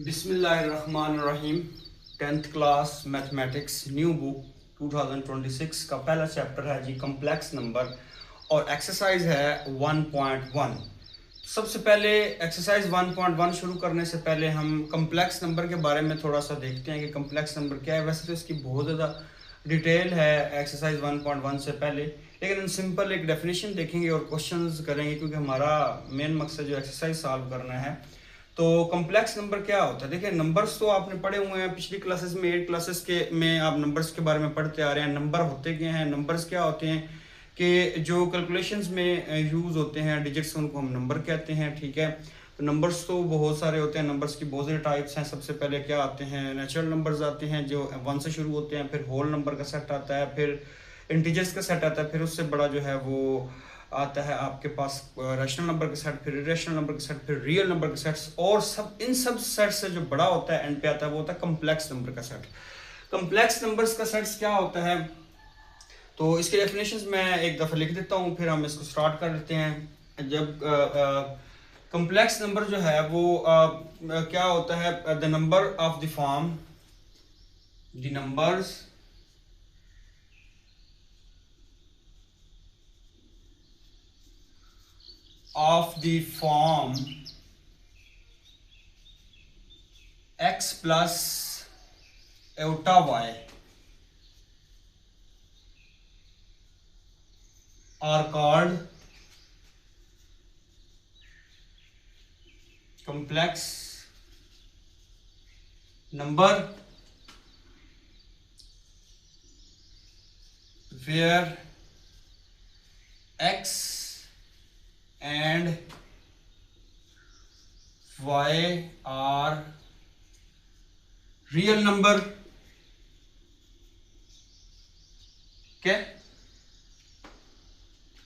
बिस्मिल्लाहिर्रहमानिर्रहीम। 10th class mathematics new book 2026 का पहला चैप्टर है जी कम्प्लेक्स नंबर और एक्सरसाइज है 1.1। सबसे पहले एक्सरसाइज 1.1 शुरू करने से पहले हम कम्प्लेक्स नंबर के बारे में थोड़ा सा देखते हैं कि कम्प्लेक्स नंबर क्या है। वैसे तो इसकी बहुत ज़्यादा डिटेल है एक्सरसाइज 1.1 से पहले, लेकिन हम सिंपल एक डेफिनेशन देखेंगे और क्वेश्चंस करेंगे क्योंकि हमारा मेन मकसद जो एक्सरसाइज सॉल्व करना है। तो कम्प्लेक्स नंबर क्या होता है? देखिए, नंबर्स तो आपने पढ़े हुए हैं पिछली क्लासेस में, 8 क्लासेस के में आप नंबर्स के बारे में पढ़ते आ रहे हैं। नंबर होते क्या हैं? नंबर्स क्या होते हैं कि जो कैलकुलेशंस में यूज़ होते हैं डिजिट्स, उनको हम नंबर कहते हैं। ठीक है, तो नंबर्स तो बहुत सारे होते हैं, नंबर्स की बहुत सारे टाइप्स हैं। सबसे पहले क्या आते हैं? नेचुरल नंबर्स आते हैं जो 1 से शुरू होते हैं, फिर होल नंबर का सेट आता है, फिर इंटीजर्स का सेट आता है, फिर उससे बड़ा जो है वो आता है आपके पास रैशनल नंबर का सेट, फिर इरेशनल नंबर का सेट, फिर रियल नंबर के सेट्स, और सब इन सब सेट से जो बड़ा होता है एंड पे आता है वो होता है कम्प्लेक्स नंबर का सेट। कम्प्लेक्स नंबर्स का सेट्स क्या होता है? तो इसके डेफिनेशंस मैं एक दफ़ा लिख देता हूँ, फिर हम इसको स्टार्ट कर लेते हैं। जब कम्प्लेक्स नंबर जो है वो क्या होता है? The number of the form, the numbers of the form x plus iota y are called complex number where x and y are real number। क्या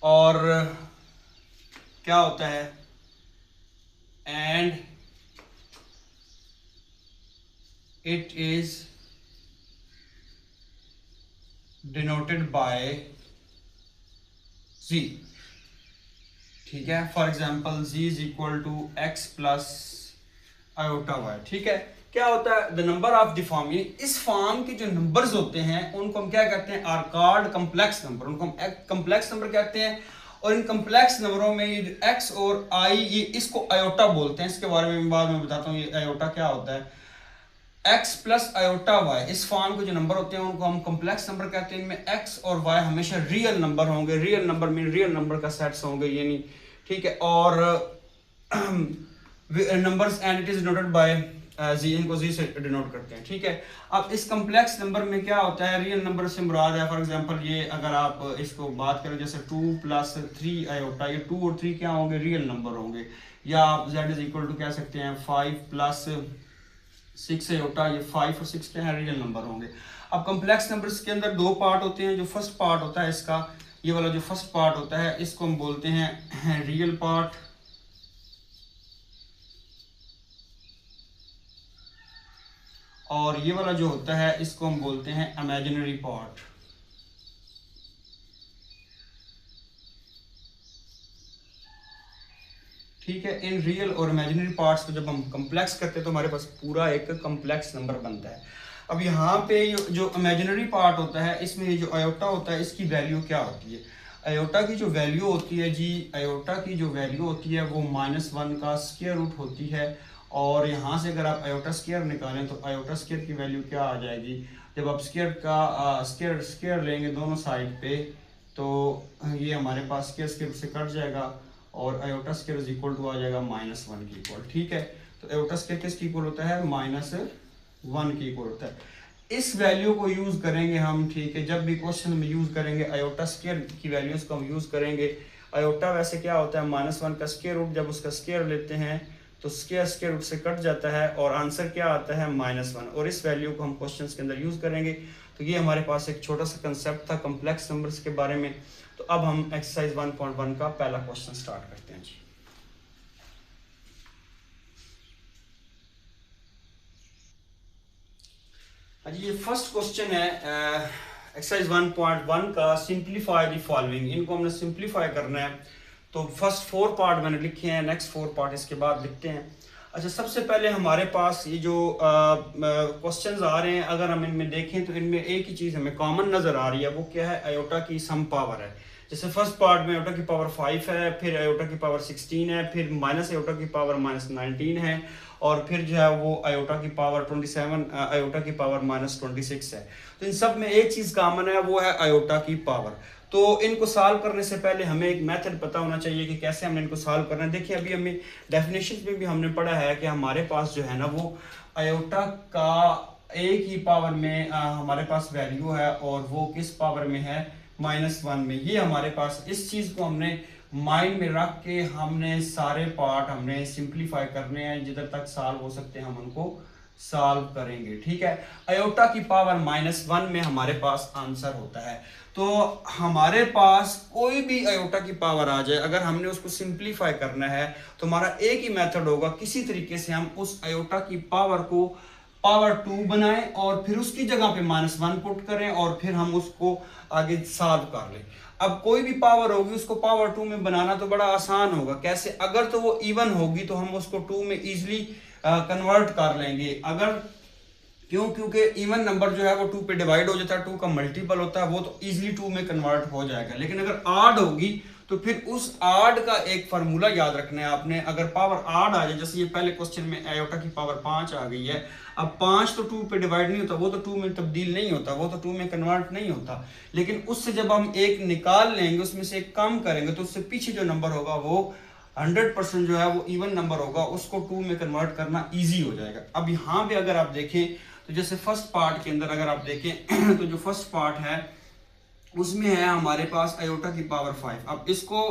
और क्या होता है? and it is denoted by z। ठीक है, for example z is equal to x plus iota y. ठीक है, क्या होता है? The number of the form, इस फॉर्म के जो नंबर्स होते हैं उनको हम क्या कहते हैं? आर कॉल्ड कम्प्लेक्स नंबर, उनको हम कम्प्लेक्स नंबर कहते हैं। और इन कम्प्लेक्स नंबरों में ये एक्स और आई, ये इसको आयोटा बोलते हैं। इसके बारे में बाद में बताता हूँ ये आयोटा क्या होता है। x प्लस आयोटा वाई, इस फॉर्म के जो नंबर होते हैं उनको हम कम्प्लेक्स नंबर कहते हैं। इनमें x और y हमेशा रियल नंबर होंगे। Real number mean real number का सेट्स होंगे, यानी ठीक है। और numbers and it is denoted by G, इनको जी से डिनोट करते हैं। ठीक है, अब इस कम्प्लेक्स नंबर में क्या होता है? रियल नंबर से मुराद है, फॉर एग्जांपल ये अगर आप इसको बात करें जैसे 2 प्लस 3 आयोटा, ये 2 और 3 क्या होंगे? रियल नंबर होंगे। या आप z इज इक्वल टू कह सकते हैं 5 प्लस 6 आयोटा, ये 5 और 6 क्या है? रियल नंबर होंगे। अब कम्प्लेक्स नंबर्स के अंदर दो पार्ट होते हैं। जो फर्स्ट पार्ट होता है इसका, ये वाला जो फर्स्ट पार्ट होता है इसको हम बोलते हैं रियल पार्ट, और ये वाला जो होता है इसको हम बोलते हैं इमेजिनरी पार्ट। ठीक है, इन रियल और इमेजिनरी पार्ट्स को जब हम कम्प्लेक्स करते हैं तो हमारे पास पूरा एक कम्प्लेक्स नंबर बनता है। अब यहाँ पे जो इमेजिनरी पार्ट होता है इसमें ये जो आयोटा होता है इसकी वैल्यू क्या होती है? आयोटा की जो वैल्यू होती है जी, आयोटा की जो वैल्यू होती है वो -1 का स्क्वायर रूट होती है। और यहाँ से अगर आप आयोटा स्क्वायर निकालें तो आयोटा स्क्वायर की वैल्यू क्या आ जाएगी? जब आप स्क्वायर का स्क्वायर लेंगे दोनों साइड पे तो ये हमारे पास स्क्वायर स्क्वायर से कट जाएगा और iota square is equal to आ जाएगा -1 की इक्वल। ठीक है, तो आयोटा स्क्वायर किसकी इक्वल होता है? -1 की इक्वल होता है। इस वैल्यू को यूज करेंगे हम, ठीक है, जब भी क्वेश्चन में यूज करेंगे आयोटा स्क्वायर की वैल्यूज को हम यूज करेंगे। आयोटा वैसे क्या होता है? -1 का स्क्वायर रूट, जब उसका स्क्वायर लेते हैं तो स्क्वायर रूट से कट जाता है और आंसर क्या आता है? -1। और इस वैल्यू को हम क्वेश्चंस के अंदर यूज करेंगे। तो ये हमारे पास एक छोटा सा कंसेप्ट था कम्प्लेक्स नंबर्स के बारे में। तो अब हम एक्सरसाइज 1.1 का पहला क्वेश्चन स्टार्ट करते हैं जी। ये फर्स्ट क्वेश्चन है एक्सरसाइज 1.1 का, सिंप्लीफाई द फॉलोइंग। इनको हमने सिंप्लीफाई करना है। तो फर्स्ट 4 पार्ट मैंने लिखे हैं, नेक्स्ट 4 पार्ट इसके बाद लिखते हैं। अच्छा, सबसे पहले हमारे पास ये जो क्वेश्चंस आ रहे हैं, अगर हम इनमें देखें तो इनमें एक ही चीज़ हमें कॉमन नज़र आ रही है, वो क्या है, आयोटा की सम पावर है। जैसे फर्स्ट पार्ट में आयोटा की पावर 5 है, फिर आयोटा की पावर 16 है, फिर माइनस आयोटा की पावर -19 है, और फिर जो है वो आयोटा की पावर 27, आयोटा की पावर -26 है। तो इन सब में एक चीज़ कॉमन है, वो है आयोटा की पावर। तो इनको सॉल्व करने से पहले हमें एक मेथड पता होना चाहिए कि कैसे हमने इनको सॉल्व करना है। देखिए, अभी हमें डेफिनेशन में भी हमने पढ़ा है कि हमारे पास जो है ना वो आयोटा का एक ही पावर में हमारे पास वैल्यू है, और वो किस पावर में है, -1 में। ये हमारे पास इस चीज़ को हमने माइंड में रख के हमने सारे पार्ट हमने सिंप्लीफाई करने हैं, जिधर तक सॉल्व हो सकते हैं हम उनको सॉल्व करेंगे। ठीक है, आयोटा की पावर -1 में हमारे पास आंसर होता है। तो हमारे पास कोई भी आयोटा की पावर आ जाए, अगर हमने उसको सिंप्लीफाई करना है तो हमारा एक ही मेथड होगा, किसी तरीके से हम उस आयोटा की पावर को पावर 2 बनाएं और फिर उसकी जगह पे -1 पुट करें, और फिर हम उसको आगे सॉल्व कर लें। अब कोई भी पावर होगी उसको पावर 2 में बनाना तो बड़ा आसान होगा। कैसे? अगर तो वो इवन होगी तो हम उसको 2 में इजीली कन्वर्ट कर लेंगे। अगर क्योंकि इवन नंबर जो है वो 2 पे डिवाइड हो जाता है, 2 का मल्टीपल होता है, वो तो इजीली 2 में कन्वर्ट हो जाएगा। लेकिन अगर आड होगी तो फिर उस आड का एक फार्मूला याद रखना है आपने। अगर पावर आड आ जाए, जैसे ये पहले क्वेश्चन में आयोटा की पावर 5 आ गई है, अब 5 तो 2 पे डिवाइड नहीं होता, वो तो 2 में तब्दील नहीं होता, वो तो 2 में कन्वर्ट नहीं होता। लेकिन उससे जब हम एक निकाल लेंगे, उसमें से एक कम करेंगे, तो उससे पीछे जो नंबर होगा वो 100% जो है वो इवन नंबर होगा, उसको 2 में कन्वर्ट करना ईजी हो जाएगा। अब यहाँ पे अगर आप देखें तो जैसे फर्स्ट पार्ट के अंदर अगर आप देखें तो जो फर्स्ट पार्ट है उसमें है हमारे पास आयोटा की पावर 5। अब इसको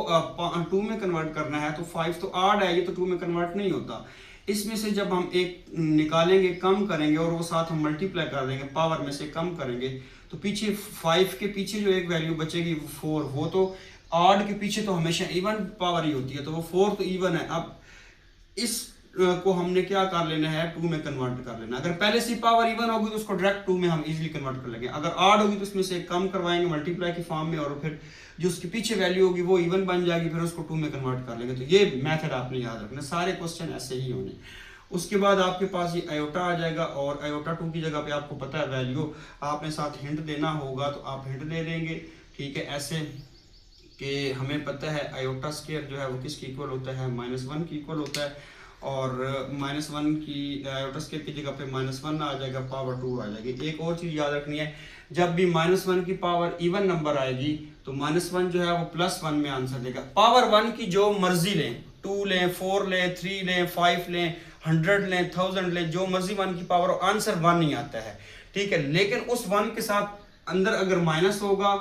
2 में कन्वर्ट करना है, तो 5 तो आड है, ये तो 2 में कन्वर्ट नहीं होता। इसमें से जब हम एक निकालेंगे, कम करेंगे, और वो साथ हम मल्टीप्लाई कर देंगे, पावर में से कम करेंगे, तो पीछे 5 के पीछे जो एक वैल्यू बचेगी वो 4, वो तो आड के पीछे तो हमेशा इवन पावर ही होती है, तो वो 4 तो इवन है। अब इस को हमने क्या कर लेना है, 2 में कन्वर्ट कर लेना। अगर पहले से पावर इवन होगी तो उसको डायरेक्ट 2 में हम इजीली कन्वर्ट कर लेंगे। अगर आड होगी तो उसमें से कम करवाएंगे मल्टीप्लाई की फॉर्म में, और फिर जो उसके पीछे वैल्यू होगी वो इवन बन जाएगी, फिर उसको 2 में कन्वर्ट कर लेंगे। तो ये मेथड आपने याद रखना, सारे क्वेश्चन ऐसे ही होने। उसके बाद आपके पास ये आयोटा आ जाएगा, और आयोटा 2 की जगह पे आपको पता है वैल्यू, आपने साथ हिंट देना होगा तो आप हिंट दे देंगे। ठीक है, ऐसे कि हमें पता है आयोटा स्क्वायर जो है वो किसके इक्वल होता है, -1 की इक्वल होता है, और -1 की आयोटा स्क्वायर की जगह पे -1 आ जाएगा, पावर 2 आ जाएगी। एक और चीज़ याद रखनी है, जब भी -1 की पावर इवन नंबर आएगी तो -1 जो है वो +1 में आंसर देगा। पावर 1 की जो मर्जी लें, 2 लें, 4 लें, 3 लें, 5 लें, 100 लें, 1000 लें, जो मर्जी 1 की पावर, आंसर 1 ही आता है। ठीक है, लेकिन उस 1 के साथ अंदर अगर माइनस होगा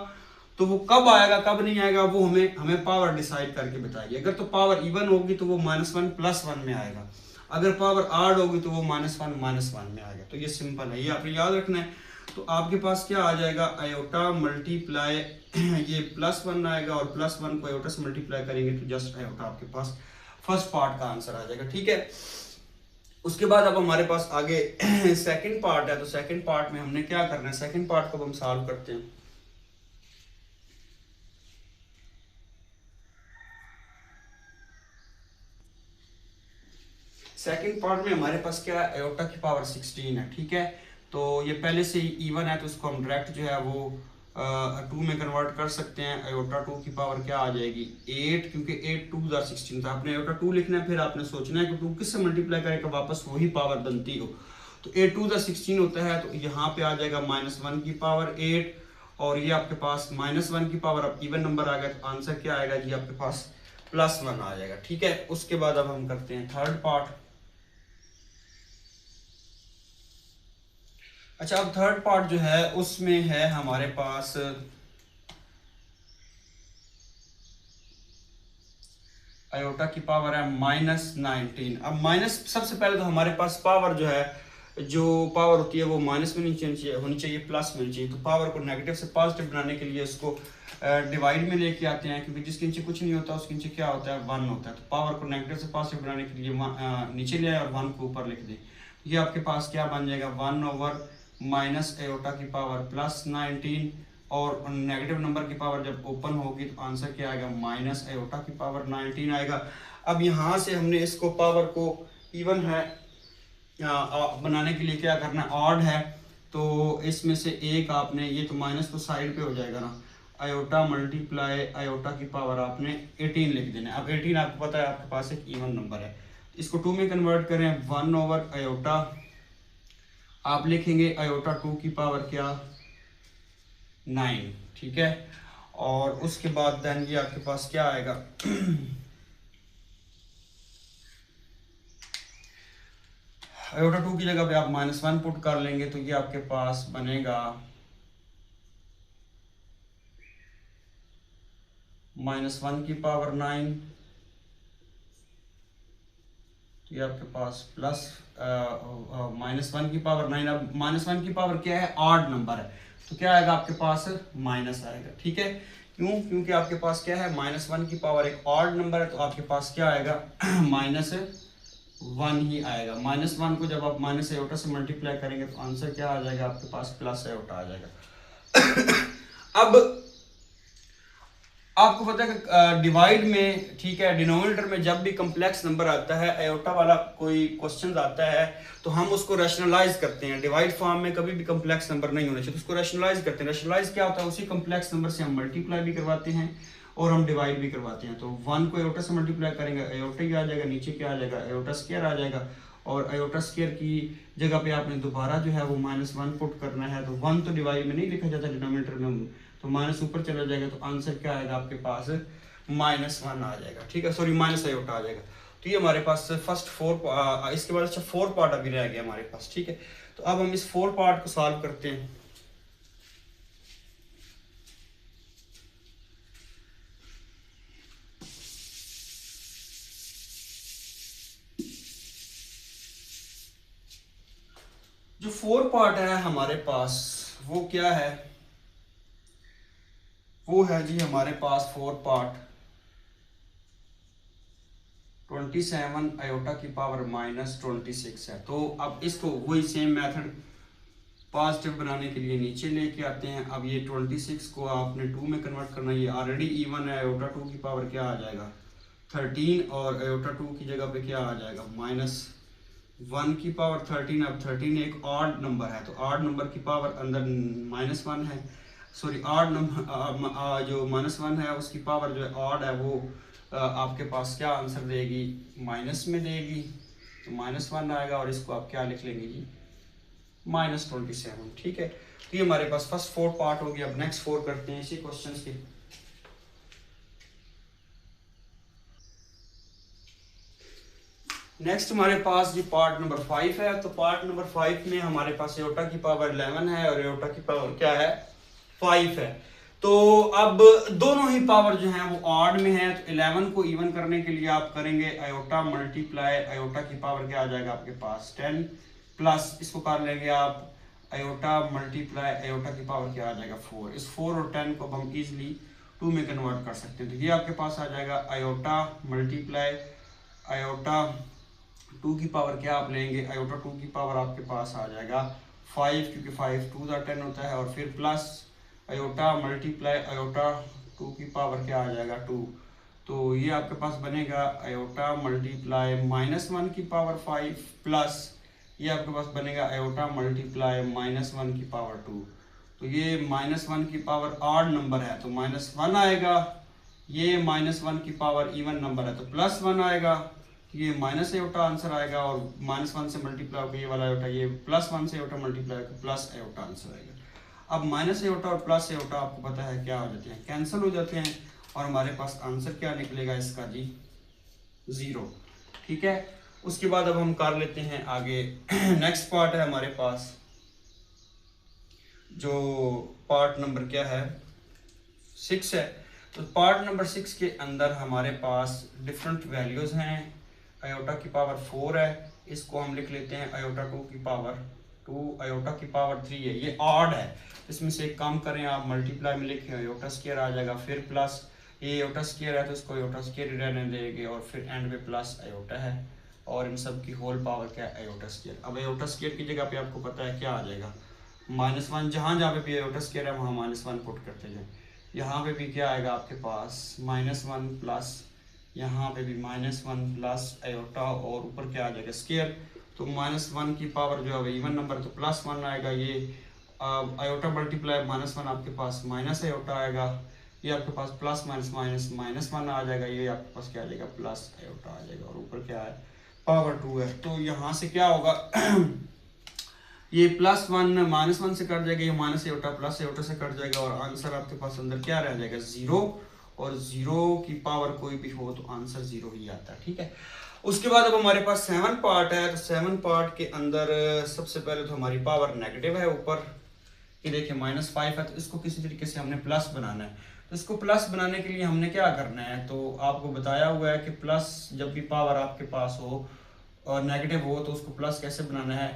तो वो कब आएगा कब नहीं आएगा वो हमें पावर डिसाइड करके बताइए। अगर तो पावर इवन होगी तो वो -1 +1 में आएगा, अगर पावर आड होगी तो वो -1 -1 में आएगा। तो ये सिंपल है, ये आपने याद रखना है। तो आपके पास क्या आ जाएगा, आयोटा मल्टीप्लाई ये +1 आएगा, और +1 को आयोटा से मल्टीप्लाई करेंगे तो जस्ट आयोटा आपके पास फर्स्ट पार्ट का आंसर आ जाएगा। ठीक है, उसके बाद अब हमारे पास आगे सेकंड पार्ट है। तो सेकंड पार्ट में हमने क्या करना है, सेकंड पार्ट को हम सॉल्व करते हैं। सेकंड पार्ट में हमारे पास क्या है, आयोटा की पावर 16 है। ठीक है, तो ये पहले से ही इवन है, तो इसको हम डायरेक्ट जो है वो 2 में कन्वर्ट कर सकते हैं। आयोटा 2 की पावर क्या आ जाएगी, 8, क्योंकि 8 2 16 था। आपने आयोटा 2 लिखना है, फिर आपने सोचना है कि 2 किससे मल्टीप्लाई करेगा वापस वही पावर बनती हो। तो 8 2 16 होता है, तो यहाँ पे आ जाएगा -1 की पावर 8, और ये आपके पास -1 की पावर, अब इवन नंबर आ गया, तो आंसर क्या आएगा जी, आपके पास +1 आ जाएगा। ठीक है, उसके बाद अब हम करते हैं थर्ड पार्ट। अच्छा, अब थर्ड पार्ट जो है उसमें है हमारे पास आयोटा की पावर है -19। अब माइनस, सबसे पहले तो हमारे पास पावर जो है, जो पावर होती है वो माइनस में नहीं होनी चाहिए, प्लस में होनी चाहिए। तो पावर को नेगेटिव से पॉजिटिव बनाने के लिए उसको डिवाइड में लेके आते हैं, क्योंकि जिसके नीचे कुछ नहीं होता उसके नीचे क्या होता है, 1 होता है। तो पावर को नेगेटिव से पॉजिटिव बनाने के लिए नीचे ले आए और 1 को ऊपर लिख दें। ये आपके पास क्या बन जाएगा, 1 माइनस आयोटा की पावर +19, और नेगेटिव नंबर की पावर जब ओपन होगी तो आंसर क्या आएगा, माइनस आयोटा की पावर 19 आएगा। अब यहाँ से हमने इसको पावर को इवन है बनाने के लिए क्या करना है, ऑड है तो इसमें से एक आपने ये तो माइनस तो साइड पे हो जाएगा ना, आयोटा मल्टीप्लाई आयोटा की पावर आपने 18 लिख देना है। अब 18 आपको पता है आपके पास एक इवन नंबर है, इसको 2 में कन्वर्ट करें 1 ओवर आयोटा, आप लिखेंगे आयोटा 2 की पावर क्या 9, ठीक है। और उसके बाद देन ये आपके पास क्या आएगा आयोटा 2 की जगह पे आप -1 पुट कर लेंगे तो ये आपके पास बनेगा -1 की पावर 9, तो ये आपके पास प्लस -1 की पावर 9। अब -1 की पावर क्या है, ऑड नंबर है, तो क्या आएगा आपके पास माइनस आएगा, ठीक है। क्यों, क्योंकि आपके पास क्या है -1 की पावर एक ऑड नंबर है, तो आपके पास क्या आएगा -1 ही आएगा। -1 को जब आप माइनस आयोटा से मल्टीप्लाई करेंगे तो आंसर क्या आ जाएगा आपके पास प्लस आयोटा आ जाएगा। अब आपको पता है कि डिवाइड में, ठीक है, डिनोमिनेटर में जब भी कम्प्लेक्स नंबर आता है, आयोटा वाला कोई क्वेश्चन आता है तो हम उसको रैशनलाइज करते हैं। डिवाइड फॉर्म में कभी भी कम्प्लेक्स नंबर नहीं होना चाहिए, तो उसको रैशनलाइज करते हैं। रैशनलाइज क्या होता है, उसी कम्प्लेक्स नंबर से हम मल्टीप्लाई भी करवाते हैं और हम डिवाइड भी करवाते हैं। तो 1 को आयोटा से मल्टीप्लाई करेंगे, आयोटा ही आ जाएगा, नीचे क्या आ जाएगा आयोटा स्क्वायर आ जाएगा, और आयोटा स्क्वायर की जगह पे आपने दोबारा जो है वो -1 पुट करना है। तो 1 तो डिवाइड में नहीं लिखा जाता डिनोमिनेटर में, तो माइनस ऊपर चला जाएगा, तो आंसर क्या आएगा आपके पास -1 आ जाएगा, ठीक है, सॉरी माइनस आयोटा आ जाएगा। तो ये हमारे पास फर्स्ट 4, इसके बाद अच्छा 4 पार्ट अभी रह गया हमारे पास, ठीक है। तो अब हम इस 4 पार्ट को सॉल्व करते हैं। जो 4 पार्ट है हमारे पास वो क्या है, वो है जी हमारे पास 4 पार्ट 27 आयोटा की पावर -26 है। तो अब इसको वही सेम मेथड पॉजिटिव बनाने के लिए नीचे लेके आते हैं। अब ये 26 को आपने 2 में कन्वर्ट करना, ये ऑलरेडी इवन है, आयोटा 2 की पावर क्या आ जाएगा 13, और आयोटा 2 की जगह पे क्या आ जाएगा -1 की पावर 13। अब 13 एक ऑड नंबर है, तो ऑड नंबर की पावर अंदर -1 है, सॉरी ऑड नंबर जो -1 है उसकी पावर जो है ऑड है, वो आपके पास क्या आंसर देगी माइनस में देगी, तो -1 आएगा, और इसको आप क्या लिख लेंगे जी -27, ठीक है। तो ये हमारे पास फर्स्ट 4 पार्ट हो गया। अब नेक्स्ट 4 करते हैं इसी क्वेश्चंस के। नेक्स्ट हमारे पास जी पार्ट नंबर 5 है। तो पार्ट नंबर 5 में हमारे पास आयोटा की पावर 11 है और आयोटा की पावर क्या है 5 है। तो अब दोनों ही पावर जो है वो ऑड में है, तो 11 को इवन करने के लिए आप करेंगे आयोटा मल्टीप्लाई आयोटा की पावर क्या आ जाएगा आपके पास 10 प्लस इसको कर लेंगे आप आयोटा मल्टीप्लाई आयोटा की पावर क्या आ जाएगा 4। इस 4 और 10 को हम इजीली 2 में कन्वर्ट कर सकते हैं। तो ये आपके पास आ जाएगा आयोटा मल्टीप्लाई आयोटा 2 की पावर क्या आप लेंगे आयोटा 2 की पावर आपके पास आ जाएगा 5, क्योंकि 5 2 × 10 होता है, और फिर प्लस आयोटा मल्टीप्लाई आयोटा 2 की पावर क्या आ जाएगा 2। तो ये आपके पास बनेगा आयोटा मल्टीप्लाई -1 की पावर 5 प्लस ये आपके पास बनेगा आयोटा मल्टीप्लाई -1 की पावर 2। तो ये -1 की पावर ऑड नंबर है तो -1 आएगा, ये -1 की पावर इवन नंबर है तो +1 आएगा, ये माइनस आयोटा आंसर आएगा, और -1 से मल्टीप्लाई होकर ये वाला आयोटा, ये +1 से आयोटा मल्टीप्लाई होकर प्लस आयोटा आंसर आएगा। अब माइनस आयोटा और प्लस आयोटा आपको पता है क्या हो जाते हैं, कैंसिल हो जाते हैं, और हमारे पास आंसर क्या निकलेगा इसका जी 0, ठीक है। उसके बाद अब हम कर लेते हैं आगे नेक्स्ट पार्ट है हमारे पास, जो पार्ट नंबर क्या है 6 है। तो पार्ट नंबर 6 के अंदर हमारे पास डिफरेंट वैल्यूज हैं। आयोटा की पावर 4 है, इसको हम लिख लेते हैं आयोटा 2 की पावर 2, आयोटा की पावर 3 है, ये ऑड है, इसमें से एक काम करें आप मल्टीप्लाई में लिखें आयोटा स्क्वायर आ जाएगा, फिर प्लस ये आयोटा स्क्वायर है तो इसको आयोटा स्क्वायर ही रहने देंगे, और फिर एंड में प्लस आयोटा है, और इन सब की होल पावर क्या है आयोटा स्क्वायर। अब आयोटा स्क्वायर की जगह पे आपको पता है क्या आ जाएगा -1, जहाँ जहाँ पे भी आयोटा स्क्वायर है वहाँ -1 पुट करते जाए। यहाँ पे भी क्या आएगा आपके पास -1 प्लस यहाँ पे भी -1 प्लस आयोटा और ऊपर क्या आ जाएगा स्क्वायर। तो -1 की पावर जो है इवन नंबर तो +1 आएगा, ये आयोटा मल्टीप्लाई -1 आपके पास माइनस आयोटा आएगा, ये आपके पास प्लस माइनस माइनस -1 आ जाएगा, ये आपके पास क्या आ जाएगा प्लस आयोटा आ जाएगा और ऊपर क्या है पावर 2 है। तो यहाँ से क्या होगा ये +1 -1 से कट जाएगा, ये माइनस आयोटा प्लस आयोटा से कट जाएगा और आंसर आपके पास अंदर क्या रह जाएगा 0, और 0 की पावर कोई भी हो तो आंसर 0 ही आता है। ठीक है, उसके बाद अब हमारे पास 7 पार्ट है। तो 7 पार्ट के अंदर सबसे पहले तो हमारी पावर नेगेटिव है ऊपर, ये देखिए -5 है, तो इसको किसी तरीके से हमने प्लस बनाना है। तो इसको प्लस बनाने के लिए हमने क्या करना है, तो आपको बताया हुआ है कि प्लस जब भी पावर आपके पास हो और नेगेटिव हो तो उसको प्लस कैसे बनाना है।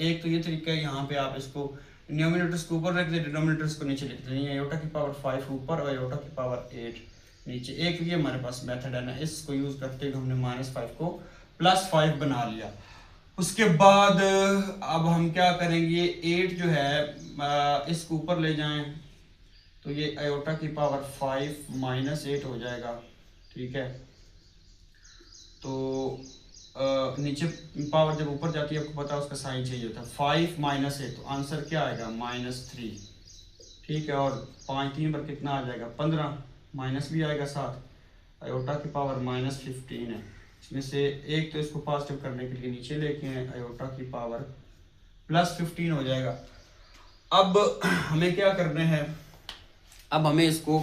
एक तो ये तरीका है, यहाँ पे आप इसको न्यूमिनेटर्स को ऊपर रख दे, डिनोमिनेटर्स को नीचे लिख दें, आयोटा की पावर 5 ऊपर और आयोटा की पावर 8 नीचे। एक ये हमारे पास मेथड है ना, इसको यूज करते हुए हमने -5 को +5 बना लिया। उसके बाद अब हम क्या करेंगे, 8 जो है इसको ऊपर ले जाएं तो ये आयोटा की पावर 5 -8 हो जाएगा। ठीक है, तो नीचे पावर जब ऊपर जाती है आपको पता है उसका साइन चेंज होता है, 5 -8 तो आंसर क्या आएगा -3। ठीक है, और 5 3 पर कितना आ जाएगा 15, माइनस भी आएगा साथ, आयोटा की पावर -15 है, इसमें से एक तो इसको पॉजिटिव करने के लिए नीचे लेके आए, आयोटा की पावर +15 हो जाएगा। अब हमें क्या करना है, अब हमें इसको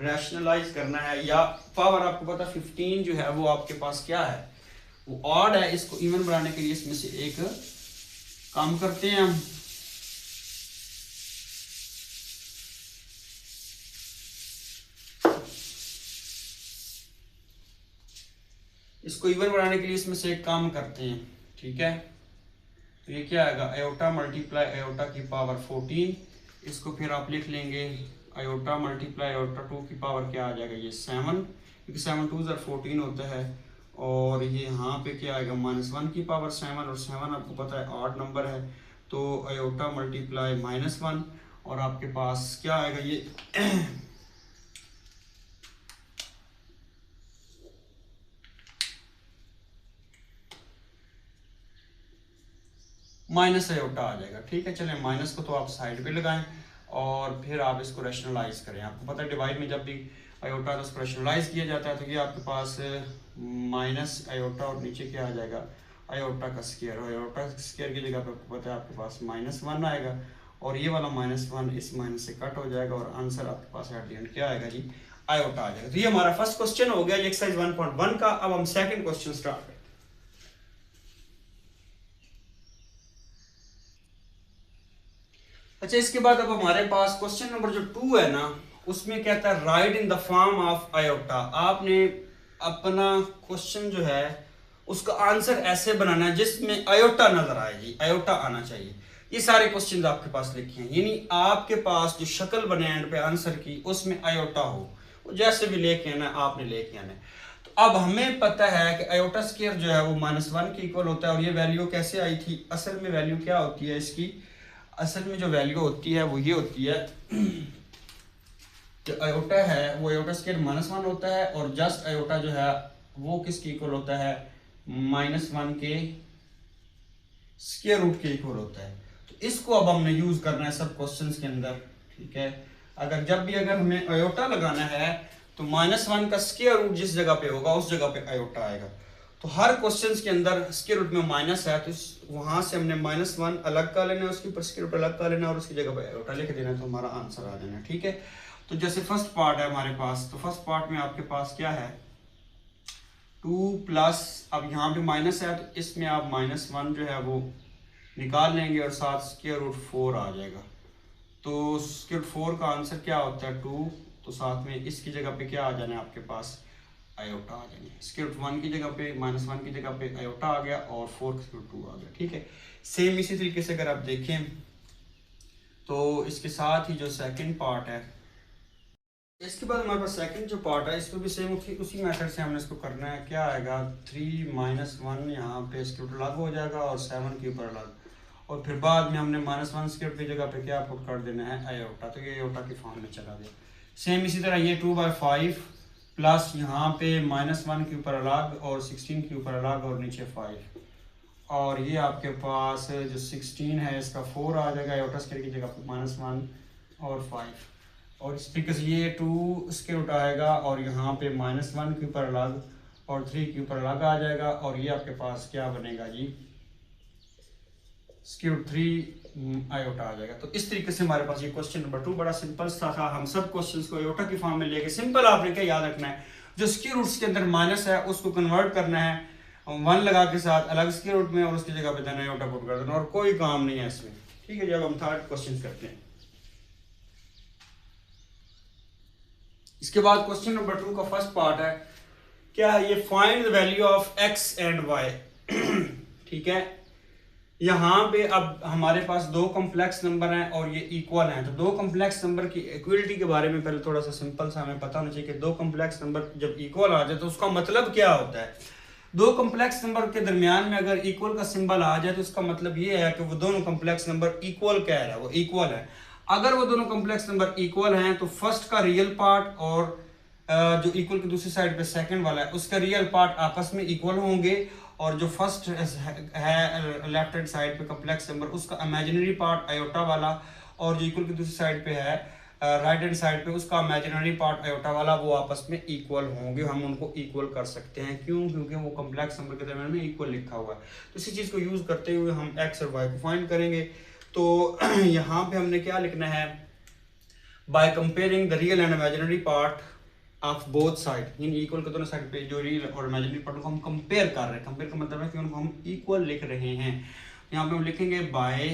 रैशनलाइज करना है, या पावर आपको पता 15 जो है वो आपके पास क्या है वो ऑड है, इसको इवन बनाने के लिए इसमें से एक काम करते हैं हम। इसको इवन बनाने के लिए इसमें से एक काम करते हैं। ठीक है, तो ये क्या आएगा आयोटा मल्टीप्लाई आयोटा की पावर 14, इसको फिर आप लिख लेंगे आयोटा मल्टीप्लाई आयोटा 2 की पावर क्या आ जाएगा ये 7, क्योंकि 7 2 14 होता है, और ये यहाँ पे क्या आएगा -1 की पावर 7, और 7 आपको पता है ऑड नंबर है, तो आयोटा मल्टीप्लाई -1 और आपके पास क्या आएगा ये माइनस आयोटा आ जाएगा। ठीक है, चलें माइनस को तो आप साइड पे लगाएं और फिर आप इसको रैशनलाइज करें। आपको पता है डिवाइड में जब भी आयोटा तो उसको रैशनलाइज किया जाता है, तो ये आपके पास माइनस आयोटा और नीचे क्या आ जाएगा आयोटा का स्क्वायर, और आयोटा स्क्वायर की जगह पे आपको पता है आपके पास -1 आएगा, और ये वाला -1 इस माइनस से कट हो जाएगा और आंसर आपके पास एट द एंड क्या आएगा जी आयोटा आ जाएगा। तो ये हमारा फर्स्ट क्वेश्चन हो गया एक्सरसाइज 1.1 का। अब हम सेकंड क्वेश्चन स्टार्ट करते हैं। अच्छा, इसके बाद अब हमारे पास क्वेश्चन नंबर जो 2 है ना, उसमें कहता है right in the form of iota. आपने अपना क्वेश्चन जो है उसका आंसर ऐसे बनाना है जिसमें आयोटा नजर आए जी, आयोटा आना चाहिए। ये सारे क्वेश्चंस आपके पास लिखे हैं, यानी आपके पास जो शक्ल बने एंड पे आंसर की उसमें आयोटा हो, जैसे भी लेके आना आपने लेके आना है। तो अब हमें पता है कि आयोटा स्क्वायर जो है वो -1 के इक्वल होता है, और ये वैल्यू कैसे आई थी, असल में वैल्यू क्या होती है इसकी, असल में जो वैल्यू होती है वो ये होती है जो आयोटा है वो आयोटा स्क्वायर -1 होता है, और जस्ट आयोटा जो है वो किसके इक्वल होता है -1 के स्क्वायर रूट के इक्वल होता है। तो इसको अब हमने यूज करना है सब क्वेश्चंस के अंदर। ठीक है, अगर जब भी अगर हमें आयोटा लगाना है तो -1 का स्क्वायर रूट जिस जगह पे होगा उस जगह पे आयोटा आएगा। तो हर क्वेश्चंस के अंदर स्क्वायर रूट में माइनस है, तो वहां से हमने -1 अलग कर लेना है, उसके ऊपर स्क्वायर रूट अलग कर लेना है और उसकी जगह पे आयोटा लिख देना है, तो हमारा आंसर आ जाना है। ठीक है, तो जैसे फर्स्ट पार्ट है हमारे पास, तो फर्स्ट पार्ट में आपके पास क्या है 2 प्लस, अब यहाँ पे माइनस है तो इसमें आप -1 जो है वो निकाल लेंगे और साथ स्क्वायर रूट 4 आ जाएगा। तो स्क्वायर रूट 4 का आंसर क्या होता है 2, तो साथ में इसकी जगह पे क्या आ जाना है आपके पास आयोटा आ जाएंगे। स्क्वायर रूट 1 की जगह पे -1 की जगह पे आयोटा आ गया और 4 का स्क्वायर रूट 2 आ गया। ठीक है, सेम इसी तरीके से अगर आप देखें तो इसके साथ ही जो सेकंड पार्ट है, इसके बाद हमारे पास सेकंड जो पार्ट है इसमें भी सेम उसी मेथड से हमने इसको करना है। क्या आएगा 3 -1 यहाँ पे स्क्वायर रूट अलग हो जाएगा और 7 के ऊपर अलग, और फिर बाद में हमने -1 स्क्वायर की जगह पे क्या पुट कर देना है आयोटा, तो ये आयोटा की फॉर्म में चला गया। सेम इसी तरह ये 2/5 प्लस यहाँ पे -1 के ऊपर अलग और 16 के ऊपर अलग और नीचे 5, और ये आपके पास जो 16 है इसका 4 आ जाएगा, आयोटा स्क्वायर की जगह पे -1 और 5, और इस तरीके से ये 2 स्क्वायर रूट आएगा और यहाँ पे -1 के ऊपर अलग और 3 के ऊपर अलग आ जाएगा, और ये आपके पास क्या बनेगा जी, स्क्वायर रूट 3 आयोटा आ जाएगा। तो इस तरीके से हमारे पास ये क्वेश्चन नंबर 2 बड़ा सिंपल सा था। हम सब क्वेश्चंस को आयोटा की फॉर्म में लेके सिंपल आपने क्या याद रखना है, जो स्क्वायर रूट्स के अंदर माइनस है उसको कन्वर्ट करना है 1 लगा के साथ अलग स्क्वायर रूट में और उसकी जगह पे देना आयोटा पुट कर देना, और कोई काम नहीं है इसमें। ठीक है जी, अब हम थर्ड क्वेश्चन करते हैं। इसके बाद क्वेश्चन नंबर 2 का फर्स्ट पार्ट है क्या है, ये find the value of x and y. ठीक है, यहाँ पे अब हमारे पास दो कॉम्प्लेक्स नंबर हैं और ये इक्वल हैं, तो दो कॉम्प्लेक्स नंबर की इक्वलिटी के बारे में पहले थोड़ा सा सिंपल सा हमें पता होना चाहिए कि दो कॉम्प्लेक्स नंबर जब इक्वल आ जाए तो उसका मतलब क्या होता है। दो कॉम्प्लेक्स नंबर के दरमियान में अगर इक्वल का सिंबल आ जाए तो उसका मतलब ये है कि वो दोनों कॉम्प्लेक्स नंबर इक्वल कह रहा है, वो इक्वल है। अगर वो दोनों कॉम्प्लेक्स नंबर इक्वल हैं तो फर्स्ट का रियल पार्ट और जो इक्वल की दूसरी साइड पे सेकंड वाला है उसका रियल पार्ट आपस में इक्वल होंगे, और जो फर्स्ट है लेफ्ट हैंड साइड पे कॉम्प्लेक्स नंबर उसका इमेजिनरी पार्ट आयोटा वाला, और जो इक्वल की दूसरी साइड पे है राइट हैंड साइड पे उसका इमेजिनरी पार्ट आयोटा वाला, वो आपस में इक्वल होंगे। हम उनको इक्वल कर सकते हैं, क्यों, क्योंकि वो कॉम्प्लेक्स नंबर के दरमियान में इक्वल लिखा हुआ है। तो इसी चीज़ को यूज़ करते हुए हम एक्स और वाई को फाइंड करेंगे। तो यहाँ पे हमने क्या लिखना है, by comparing the real and imaginary part of both side, in equal के दोनों साइड पे जो रियल और इमेजिनरी पार्ट को हम कंपेयर कर रहे हैं। कंपेयर का मतलब है कि उनको हम इक्वल लिख रहे हैं। यहाँ पे हम लिखेंगे by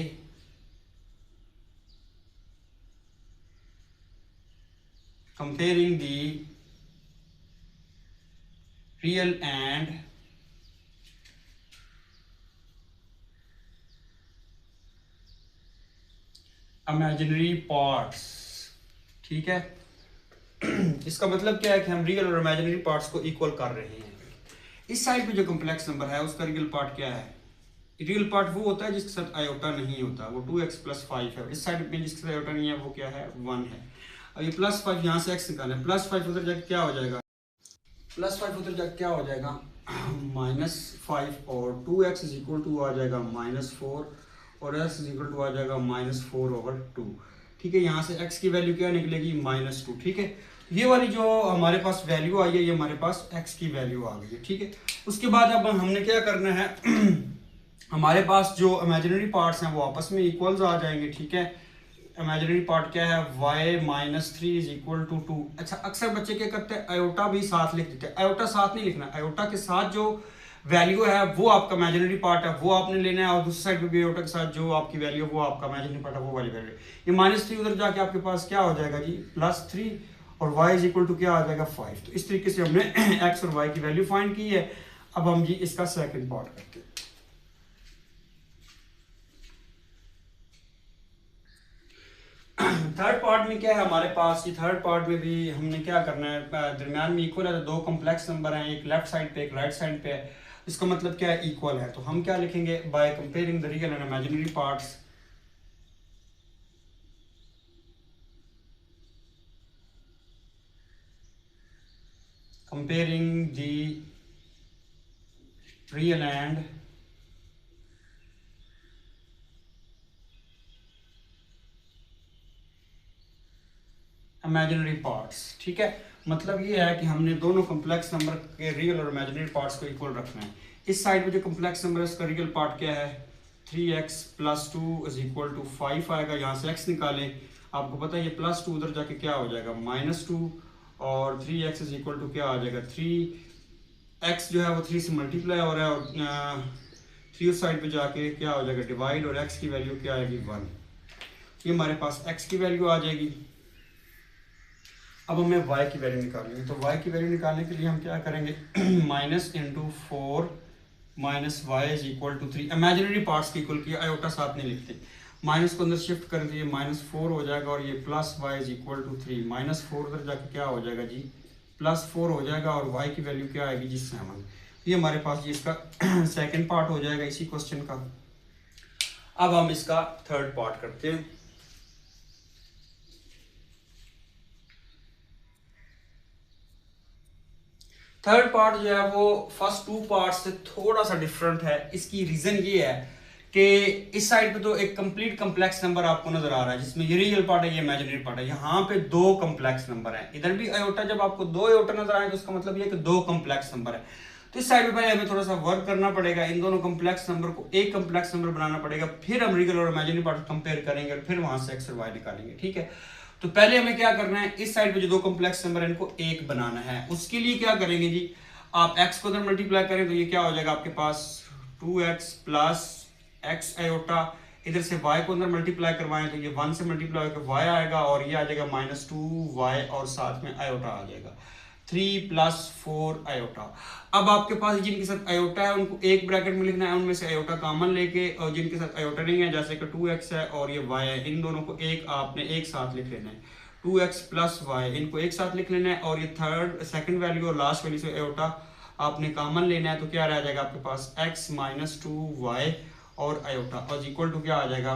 comparing the real and imaginary parts. ठीक है, इसका मतलब क्या है कि हम रियल और इमेजिनरी पार्ट्स को इक्वल कर रहे हैं। इस साइड पे जो कॉम्प्लेक्स नंबर है उसका रियल पार्ट क्या है, रियल पार्ट वो होता है जिसके साथ आयोटा नहीं होता, वो 2x + 5 है। इस साइड में जिसके साथ आयोटा नहीं है वो क्या है, 1 है। अब ये +5 यहाँ से x निकालें, +5 उधर जाके क्या हो जाएगा, +5 उधर जाके क्या हो जाएगा -5, और 2x = आ जाएगा -4 और x = आ जाएगा -4/2। ठीक है, यहाँ से x की वैल्यू क्या निकलेगी, -2। ठीक है, ये वाली जो हमारे पास वैल्यू आई है ये हमारे पास x की वैल्यू आ गई है। ठीक है, उसके बाद अब हमने क्या करना है हमारे पास जो इमेजिनरी पार्ट्स हैं वो आपस में इक्वल्स आ जाएंगे। ठीक है, इमेजिनरी पार्ट क्या है, y - 3 = 2। अच्छा, अक्सर बच्चे क्या करते हैं, आयोटा भी साथ लिख देते हैं। आयोटा साथ नहीं लिखना, आयोटा के साथ जो वैल्यू है वो आपका इमेजिनरी पार्ट है वो आपने लेना है, और दूसरी साइड पे भी आयोटा के साथ जो आपकी वैल्यू है वो आपका इमेजिनरी पार्ट है, वो वाली वैल्यू। ये -3 उधर जाके आपके पास क्या हो जाएगा जी, +3, और y = क्या आ जाएगा, 5। तो इस तरीके से हमने x और y की वैल्यू फाइंड की है। अब हम जी इसका सेकंड पार्ट करते हैं। थर्ड पार्ट में क्या है हमारे पास, ये थर्ड पार्ट में भी हमने क्या करना है, दरमियान में इक्वल है, तो दो कॉम्प्लेक्स नंबर हैं, एक लेफ्ट साइड पे एक राइट साइड पे है। इसका मतलब क्या है, इक्वल है। तो हम क्या लिखेंगे, by comparing the real and imaginary parts, comparing the real and imaginary parts. ठीक है, मतलब ये है कि हमने दोनों कॉम्प्लेक्स नंबर के रियल और इमेजिनरी पार्ट्स को इक्वल रखना है। इस साइड पे जो कॉम्प्लेक्स नंबर है उसका रियल पार्ट क्या है, 3x + 2 = 5 आएगा। यहाँ से x निकालें, आपको पता है ये +2 उधर जाके क्या हो जाएगा, -2, और 3x = क्या आ जाएगा, 3x जो है वो 3 से मल्टीप्लाई हो रहा है, और 3 उस साइड पे जाके क्या हो जाएगा, डिवाइड, और x की वैल्यू क्या आएगी, 1। ये हमारे पास x की वैल्यू आ जाएगी। अब हमें y की वैल्यू निकालनी है, तो y की वैल्यू निकालने के लिए हम क्या करेंगे, -4 - y = 3। इमेजिनरी पार्ट्स की इक्वल किया, आयोटा साथ नहीं लिखते, माइनस को अंदर शिफ्ट कर दिए, -4 हो जाएगा, और ये +y = 3, -4 उधर जाके क्या हो जाएगा जी, +4 हो जाएगा, और y की वैल्यू क्या आएगी जी, 7। ये हमारे पास जी इसका सेकंड पार्ट हो जाएगा इसी क्वेश्चन का। अब हम इसका थर्ड पार्ट करते हैं। थर्ड पार्ट जो है वो फर्स्ट टू पार्ट से थोड़ा सा डिफरेंट है। इसकी रीजन ये है कि इस साइड पे तो एक कंप्लीट कम्प्लेक्स नंबर आपको नजर आ रहा है जिसमें ये रियल पार्ट है, ये इमेजिनरी पार्ट है। यहाँ पे दो कम्प्लेक्स नंबर हैं, इधर भी आयोटा, जब आपको दो आयोटा नजर आए तो उसका मतलब ये कि दो कम्प्लेक्स नंबर है। तो इस साइड पे पहले हमें थोड़ा सा वर्क करना पड़ेगा, इन दोनों कम्प्लेक्स नंबर को एक कम्प्लेक्स नंबर बनाना पड़ेगा, फिर हम रियल और इमेजिनरी पार्ट कंपेयर करेंगे और फिर वहां से एक्स और वाई निकालेंगे। ठीक है, तो पहले हमें क्या करना है, इस साइड पे जो दो कम्प्लेक्स नंबर है इनको एक बनाना है। उसके लिए क्या करेंगे जी, आप x को अगर मल्टीप्लाई करें तो ये क्या हो जाएगा आपके पास 2x प्लस एक्स आयोटा, इधर से y को अंदर मल्टीप्लाई करवाएं तो ये 1 से मल्टीप्लाई होकर y आएगा और ये आ जाएगा -2y और साथ में आयोटा आ जाएगा 3 + 4 आयोटा। अब आपके पास जिनके साथ आयोटा है उनको एक ब्रैकेट में लिखना है, उनमें से आयोटा कॉमन लेके, और जिनके साथ आयोटा नहीं है जैसे कि 2x है और ये y है, इन दोनों को आपने एक साथ लिख लेना है। 2x + y इनको एक साथ लिख लेना है और ये सेकंड वैल्यू और लास्ट वैल्यू से आयोटा आपने कॉमन लेना है। तो क्या रह जाएगा आपके पास x - 2y और आयोटा और इक्वल टू क्या आ जाएगा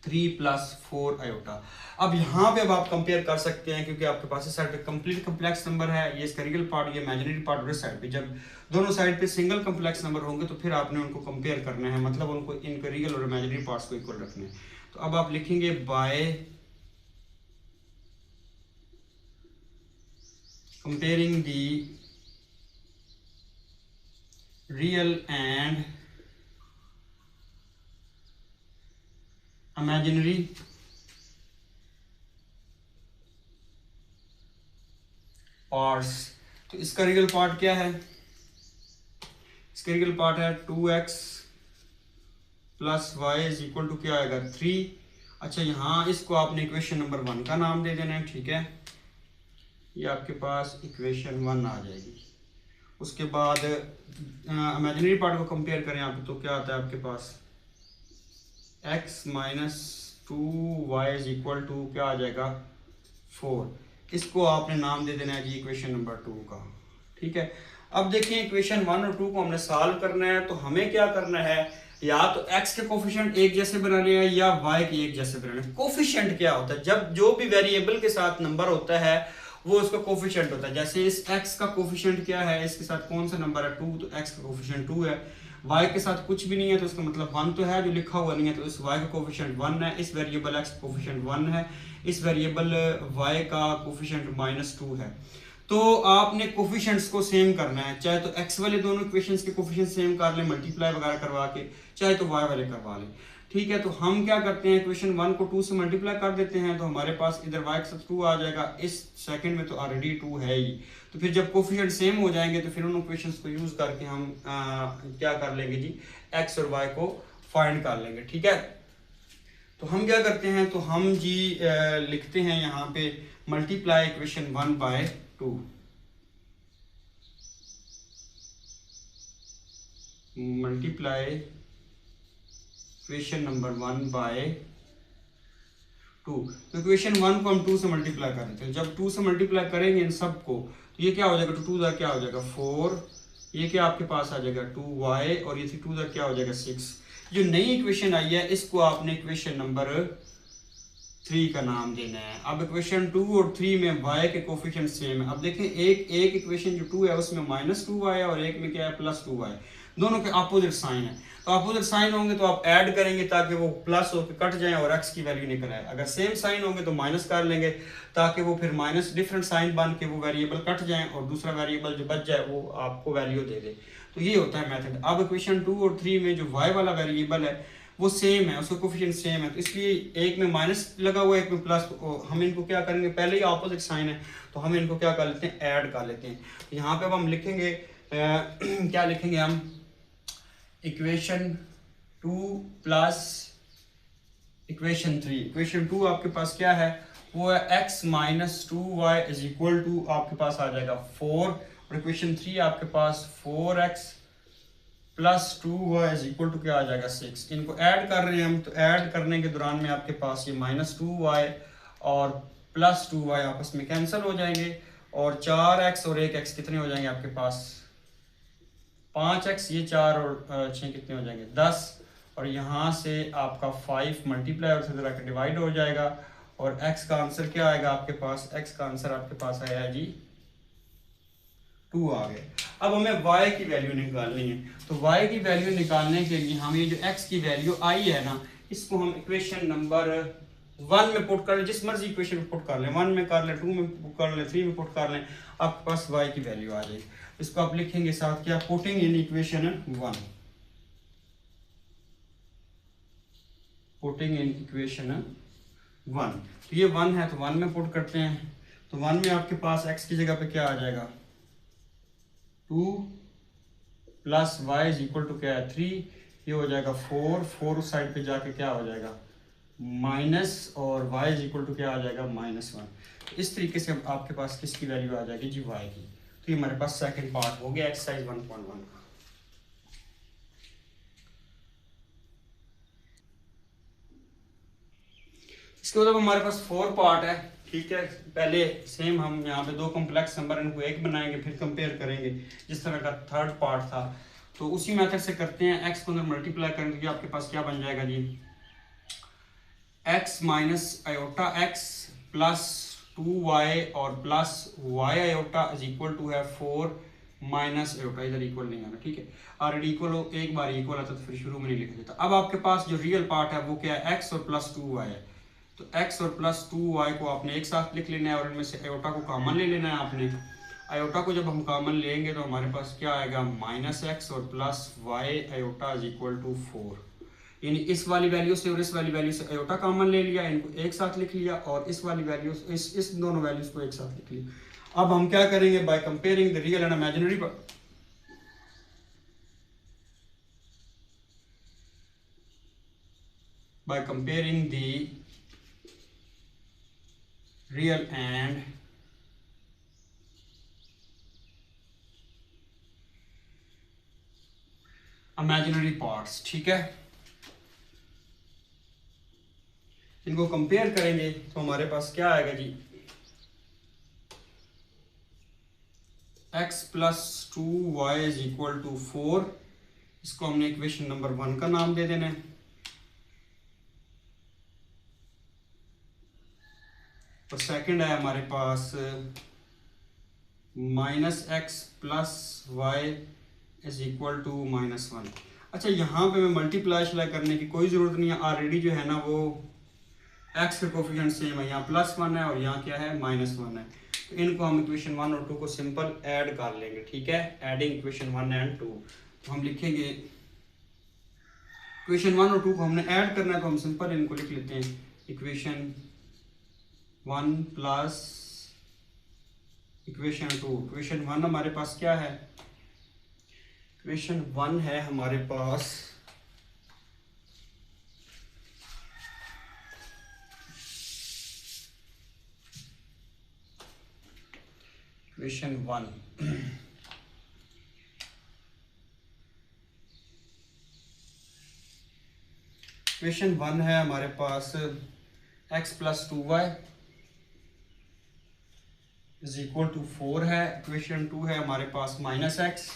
3 + 4 आयोटा। अब यहाँ पे अब आप कंपेयर कर सकते हैं क्योंकि आपके पास इस साइड पे कंप्लीट कम्प्लेक्स नंबर है, ये इसका रियल पार्ट, ये इमेजिनरी पार्ट, और इस साइड पे जब दोनों साइड पे सिंगल कम्प्लेक्स नंबर होंगे तो फिर आपने उनको कंपेयर करना है, मतलब उनको इनके रियल और इमेजिनरी पार्ट्स को इक्वल रखना है। तो अब आप लिखेंगे bye comparing the real and imaginary parts। तो इसका रियल पार्ट क्या है, इसका रियल पार्ट है 2x + y = क्या आएगा 3। अच्छा, यहाँ इसको आपने इक्वेशन नंबर 1 का नाम दे देना है। ठीक है, ये आपके पास इक्वेशन 1 आ जाएगी। उसके बाद इमेजिनरी पार्ट को कंपेयर करें आप तो क्या आता है आपके पास x - 2y = क्या आ जाएगा 4। इसको आपने नाम दे देना है जी इक्वेशन नंबर 2 का। ठीक है, अब देखिए इक्वेशन 1 और 2 को हमने सॉल्व करना है, तो हमें क्या करना है, या तो x के कोफिशिएंट एक जैसे बनाने हैं या y के एक जैसे बनाने हैं। कोफिशिएंट क्या होता है, जब जो भी वेरिएबल के साथ नंबर होता है वो उसका कोफिशिएंट होता है। जैसे इस x का कोफिशिएंट क्या है, इसके साथ कौन सा नंबर है 2, तो x का कोफिशिएंट 2 है। y के साथ कुछ भी नहीं है तो उसका मतलब 1 तो है, जो लिखा हुआ नहीं है, तो इस y का कोफिशिएंट 1 है, इस वेरिएबल x का कोफिशिएंट 1 है, इस वेरिएबल y का कोफिशिएंट -2 है। तो आपने कोफिशिएंट्स को सेम करना है, चाहे तो x वाले दोनों इक्वेशंस के कोफिशिएंट सेम कर लें मल्टीप्लाई वगैरह करवा के, चाहे तो y वाले करवा लें। ठीक है, तो हम क्या करते हैं, इक्वेशन 1 को 2 से मल्टीप्लाई कर देते हैं तो हमारे पास इधर y के साथ 2 आ जाएगा, इस सेकंड में तो ऑलरेडी 2 है ही। तो फिर जब कोफिशिएंट सेम हो जाएंगे तो फिर उन इक्वेशंस को यूज करके हम क्या कर लेंगे जी, x और y को फाइंड कर लेंगे। ठीक है, तो हम क्या करते हैं, तो हम जी लिखते हैं यहाँ पे multiply equation 1 by 2, multiply equation number 1 by 2। तो इक्वेशन 1 को हम 2 से मल्टीप्लाई कर देते हैं। जब 2 से मल्टीप्लाई करेंगे इन सब को तो ये क्या हो जाएगा, 2 क्या हो जाएगा 4, ये क्या आपके पास आ जाएगा 2y और ये 2 क्या हो जाएगा 6। जो नई इक्वेशन आई है इसको आपने इक्वेशन नंबर 3 का नाम देना है। अब इक्वेशन 2 और 3 में y के कोफिशिएंट सेम है। अब देखें एक इक्वेशन जो 2 है उसमें -2y है और एक में क्या है +2y, दोनों के अपोजिट साइन है। तो अपोजिट साइन होंगे तो आप ऐड करेंगे ताकि वो प्लस होकर कट जाए और x की वैल्यू निकल आए। अगर सेम साइन होंगे तो माइनस कर लेंगे ताकि वो फिर माइनस डिफरेंट साइन बन के वो वेरिएबल कट जाए और दूसरा वेरिएबल जो बच जाए वो आपको वैल्यू दे दे। तो ये होता है मेथड। अब इक्वेशन 2 और 3 में जो y वाला वेरिएबल है वो सेम है, उसका कोफिशिएंट सेम है, तो इसलिए एक में माइनस लगा हुआ है एक में प्लस। हम इनको क्या करेंगे, पहले ही ऑपोजिट साइन है तो हम इनको क्या कर लेते हैं, ऐड कर लेते हैं। तो यहाँ पे अब हम लिखेंगे क्या लिखेंगे हम, इक्वेशन 2 प्लस इक्वेशन 3। इक्वेशन 2 आपके पास क्या है, वो है x - 2y = आपके पास आ जाएगा 4 और इक्वेशन 3 आपके पास 4x + 2y = क्या आ जाएगा 6। इनको ऐड कर रहे हैं हम, तो ऐड करने के दौरान में आपके पास ये -2y और +2y आपस में कैंसिल हो जाएंगे और 4x और 1x कितने हो जाएंगे आपके पास 5x, ये 4 और 6 कितने हो जाएंगे 10 और यहाँ से आपका 5 मल्टीप्लाई और तरह का डिवाइड हो जाएगा और x का आंसर क्या आएगा आपके पास, x का आंसर आपके पास आया है जी 2 आ गए। अब हमें y की वैल्यू निकालनी है, तो y की वैल्यू निकालने के लिए हम ये जो x की वैल्यू आई है ना, इसको हम इक्वेशन नंबर 1 में पुट कर लें, जिस मर्जी इक्वेशन में पुट कर लें, 1 में कर लें, 2 में पुट कर लें, 3 में पुट कर लें, आपके पास y की वैल्यू आ जाएगी। इसको आप लिखेंगे साथ क्या, putting in equation 1, putting in equation 1। तो ये 1 है तो 1 में पुट करते हैं, तो 1 में आपके पास x की जगह पे क्या आ जाएगा, 2 plus y is equal to क्या है 3, ये हो जाएगा 4, 4 उस साइड पे जाके क्या हो जाएगा माइनस, और y इज इक्वल टू क्या आ जाएगा -1। इस तरीके से आपके पास किसकी वैल्यू आ जाएगी जी, y की। तो ये हमारे पास सेकंड पार्ट हो गया एक्सरसाइज 1.1 का। इसके बाद हमारे पास 4 पार्ट है, ठीक है। पहले सेम हम यहाँ पे 2 कॉम्प्लेक्स नंबर, इनको एक बनाएंगे, फिर कंपेयर करेंगे जिस तरह का थर्ड पार्ट था। तो उसी मेथड से करते हैं, x को अंदर मल्टीप्लाई करेंगे तो आपके पास क्या बन जाएगा जी, x minus iota x plus 2y और plus y iota is equal to है 4 माइनस आयोटा, इधर इक्वल नहीं आना, ठीक है। ऑलरेडी इक्वल हो, एक बार इक्वल आता तो फिर शुरू में नहीं लिखा जाता। अब आपके पास जो रियल पार्ट है वो क्या है, x और प्लस 2y है। तो x और प्लस 2y को आपने एक साथ लिख लेना है और इनमें से आयोटा को कॉमन ले लेना है आपने। आयोटा को जब हम कॉमन लेंगे तो हमारे पास क्या आएगा, -x और plus y iota is equal to 4। यानी इस वाली वैल्यू से और इस वाली वैल्यू से आयोटा कॉमन ले लिया, इनको एक साथ लिख लिया, और इस वाली वैल्यू इस दोनों वैल्यूज को एक साथ लिख लिया। अब हम क्या करेंगे, by comparing the real and imaginary, by comparing the real and imaginary parts, ठीक है। इनको कंपेयर करेंगे तो हमारे पास क्या आएगा जी, x plus 2y is equal to 4, इसको हमने इक्वेशन नंबर 1 का नाम दे देना है। और सेकंड है हमारे पास -x plus y is equal to -1। अच्छा, यहाँ पे मैं मल्टीप्लाई करने की कोई ज़रूरत नहीं है, ऑलरेडी जो है ना वो x के कोफिशिएंट सेम है, यहाँ +1 है और यहाँ क्या है -1 है। तो इनको हम इक्वेशन 1 और 2 को सिंपल ऐड कर लेंगे, ठीक है। एडिंग इक्वेशन 1 एंड 2, तो हम लिखेंगे इक्वेशन 1 और 2 को हमने ऐड करना है, तो हम सिंपल इनको लिख लेते हैं, इक्वेशन 1 प्लस इक्वेशन 2। इक्वेशन 1 हमारे पास क्या है, इक्वेशन 1 है हमारे पास इक्वेशन 1 इक्वेशन 1 है हमारे पास x plus 2y is equal to 4 है। इक्वेशन 2 है हमारे पास -x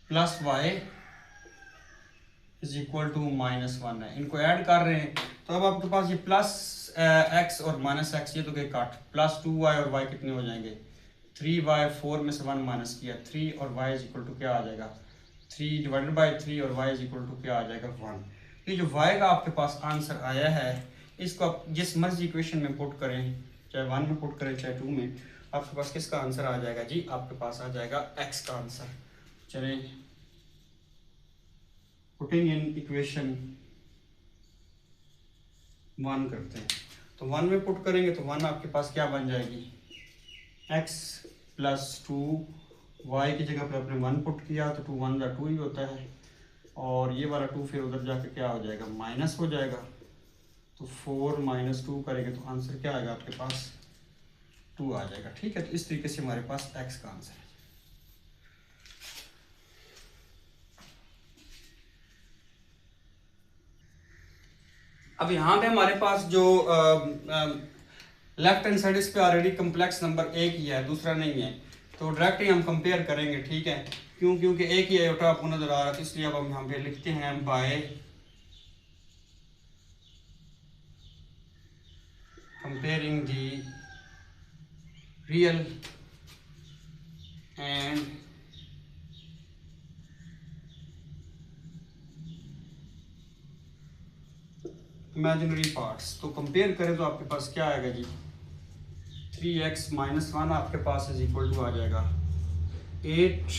plus y is equal to -1 है। इनको ऐड कर रहे हैं तो अब आपके पास ये प्लस x और -x, ये तो गए काट, प्लस 2y और y कितने हो जाएंगे 3y, 4 में से 1 माइनस किया 3, और y इज इक्वल टू क्या आ जाएगा 3 डिवाइडेड बाई 3, और y इज इक्वल टू क्या आ जाएगा 1। ये जो y का आपके पास आंसर आया है, इसको आप जिस मर्जी इक्वेशन में पुट करें, चाहे 1 में पुट करें चाहे 2 में, आपके पास किसका आंसर आ जाएगा जी, आपके पास आ जाएगा x का आंसर। चलें, पुटिंग इन इक्वेशन 1 करते हैं, तो 1 में पुट करेंगे तो 1 आपके पास क्या बन जाएगी, x प्लस 2, y की जगह पे आपने 1 पुट किया तो 2 1 2 ही होता है, और ये वाला 2 फिर उधर जाके क्या हो जाएगा माइनस हो जाएगा, तो 4 माइनस 2 करेंगे तो आंसर क्या आएगा आपके पास 2 आ जाएगा, ठीक है। तो इस तरीके से हमारे पास x का आंसर है। अब यहाँ पे हमारे पास जो लेफ्ट हैंड साइड, इस पे ऑलरेडी कम्प्लेक्स नंबर एक ही है, दूसरा नहीं है, तो डायरेक्ट ही हम कंपेयर करेंगे, ठीक है। क्योंकि एक ही आयोटा आपको नजर आ रहा था, इसलिए अब हम यहाँ पे लिखते हैं by comparing the real and imaginary parts. तो कंपेयर करें तो आपके पास क्या आएगा जी, 3x माइनस 1 आपके पास इज इक्वल टू आ जाएगा 8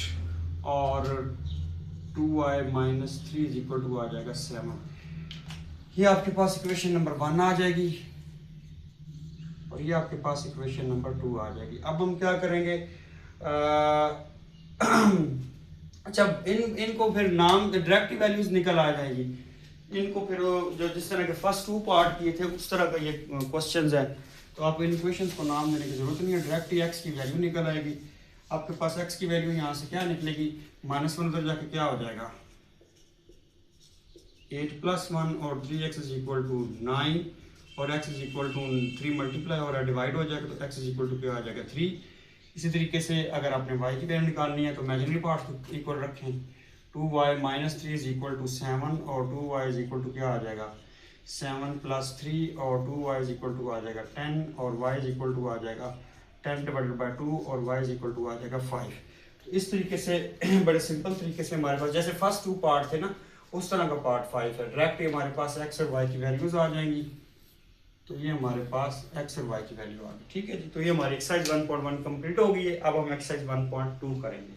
और 2y minus 3 is equal to आ जाएगा 7। ये आपके पास इक्वेशन नंबर 1 आ जाएगी और ये आपके पास इक्वेशन नंबर 2 आ जाएगी। अब हम क्या करेंगे, अच्छा इनको फिर नाम डायरेक्ट वैल्यूज निकल आ जाएगी। इनको फिर जो जिस तरह के फर्स्ट 2 पार्ट किए थे उस तरह का ये क्वेश्चंस है, तो आप इन क्वेश्चंस को नाम देने की जरूरत नहीं है, डायरेक्ट एक्स की वैल्यू निकल आएगी। आपके पास एक्स की वैल्यू यहाँ से क्या निकलेगी, -1 उधर जाके क्या हो जाएगा 8 + 1 और 3x इज इक्वल टू 9 और x is equal to 3 multiply और डिवाइड हो जाएगा तो x इज इक्वल टू क्या आ जाएगा 3। इसी तरीके से अगर आपने y की वैल्यू निकालनी है तो इमेजिनरी पार्ट्स इक्वल रखें, 2y minus 3 is equal to 7 और 2y इज इक्वल टू क्या आ जाएगा 7 + 3 और 2y इज इक्वल टू आ जाएगा 10 और y इज इक्वल टू आ जाएगा 10 डिवाइडेड बाय 2 और y इज इक्वल टू आ जाएगा 5। तो इस तरीके से बड़े सिंपल तरीके से हमारे पास जैसे फर्स्ट 2 पार्ट थे ना उस तरह का पार्ट 5 है, डायरेक्ट हमारे पास x और y की वैल्यूज आ जाएंगी। तो ये हमारे पास x और y की वैल्यू आ गई, ठीक है जी। तो ये हमारी एक्सरसाइज 1.1 कंप्लीट हो गई है। अब हम एक्सरसाइज 1.2 करेंगे।